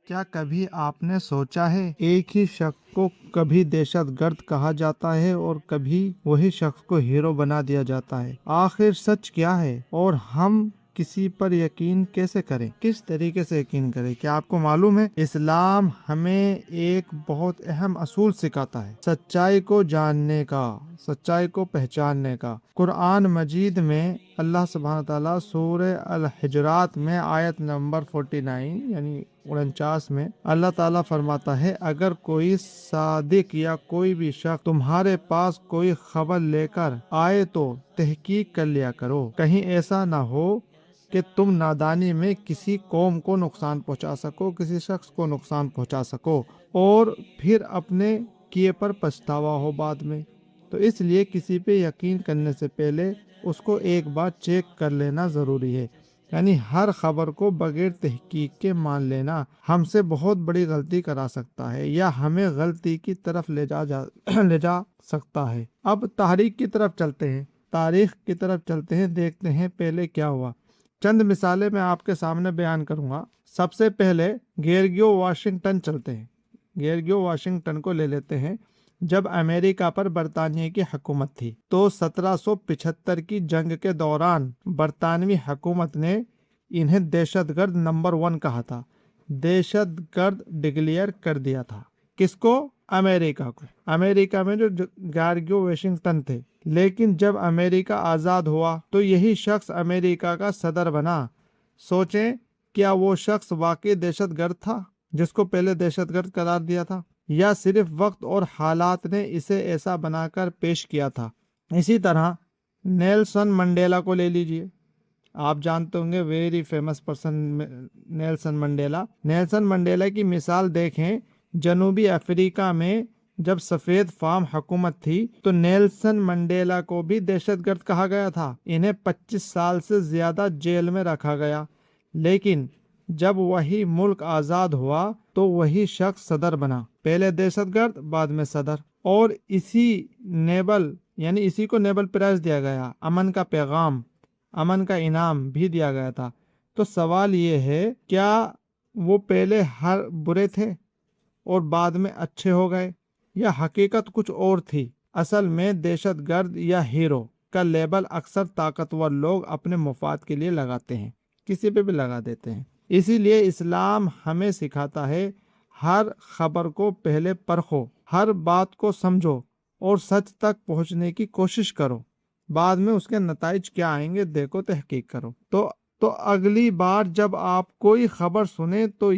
کیا کبھی آپ نے سوچا ہے ایک ہی شخص کو کبھی دہشت گرد کہا جاتا ہے اور کبھی وہی شخص کو ہیرو بنا دیا جاتا ہے؟ آخر سچ کیا ہے اور ہم کسی پر یقین کیسے کریں، کس طریقے سے یقین کریں؟ کیا آپ کو معلوم ہے اسلام ہمیں ایک بہت اہم اصول سکھاتا ہے، سچائی کو جاننے کا، سچائی کو پہچاننے کا۔ قرآن مجید میں اللہ سبحانہ تعالیٰ سورہ الحجرات میں آیت نمبر 49 یعنی 49 میں اللہ تعالیٰ فرماتا ہے، اگر کوئی صادق یا کوئی بھی شخص تمہارے پاس کوئی خبر لے کر آئے تو تحقیق کر لیا کرو، کہیں ایسا نہ ہو کہ تم نادانی میں کسی قوم کو نقصان پہنچا سکو، کسی شخص کو نقصان پہنچا سکو اور پھر اپنے کیے پر پچھتاوا ہو بعد میں۔ تو اس لیے کسی پہ یقین کرنے سے پہلے اس کو ایک بار چیک کر لینا ضروری ہے، یعنی ہر خبر کو بغیر تحقیق کے مان لینا ہم سے بہت بڑی غلطی کرا سکتا ہے یا ہمیں غلطی کی طرف لے جا سکتا ہے۔ اب تاریخ کی طرف چلتے ہیں، دیکھتے ہیں پہلے کیا ہوا۔ چند مثالیں میں آپ کے سامنے بیان کروں گا۔ سب سے پہلے گیرگیو واشنگٹن چلتے ہیں، گیرگیو واشنگٹن کو لے لیتے ہیں۔ جب امریکہ پر برطانیہ کی حکومت تھی تو 1775 کی جنگ کے دوران برطانوی حکومت نے انہیں دہشت گرد نمبر 1 کہا تھا، دہشت گرد ڈکلیئر کر دیا تھا۔ کس کو؟ امریکہ کو۔ امریکہ میں جو گیرگیو واشنگٹن تھے، لیکن جب امریکہ آزاد ہوا تو یہی شخص امریکہ کا صدر بنا۔ سوچیں، کیا وہ شخص واقعی دہشت گرد تھا جس کو پہلے دہشت گرد قرار دیا تھا، یا صرف وقت اور حالات نے اسے ایسا بنا کر پیش کیا تھا؟ اسی طرح نیلسن منڈیلا کو لے لیجئے، آپ جانتے ہوں گے، very famous person Nelson Mandela. Nelson Mandela کی مثال دیکھیں، جنوبی افریقہ میں جب سفید فام حکومت تھی تو نیلسن منڈیلا کو بھی دہشت گرد کہا گیا تھا، انہیں 25 سال سے زیادہ جیل میں رکھا گیا، لیکن جب وہی ملک آزاد ہوا تو وہی شخص صدر بنا، پہلے دہشت گرد بعد میں صدر، اور اسی کو نیبل پرائز دیا گیا، امن کا پیغام، امن کا انعام بھی دیا گیا تھا۔ تو سوال یہ ہے، کیا وہ پہلے ہر برے تھے اور بعد میں اچھے ہو گئے، یا حقیقت کچھ اور تھی؟ اصل میں دہشت گرد یا ہیرو کا لیبل اکثر طاقتور لوگ اپنے مفاد کے لیے لگاتے ہیں، کسی پہ بھی لگا دیتے ہیں۔ اسی لیے اسلام ہمیں سکھاتا ہے، ہر خبر کو پہلے پرکھو، ہر بات کو سمجھو اور سچ تک پہنچنے کی کوشش کرو، بعد میں اس کے نتائج کیا آئیں گے دیکھو، تحقیق کرو۔ تو اگلی بار جب آپ کوئی خبر سنیں تو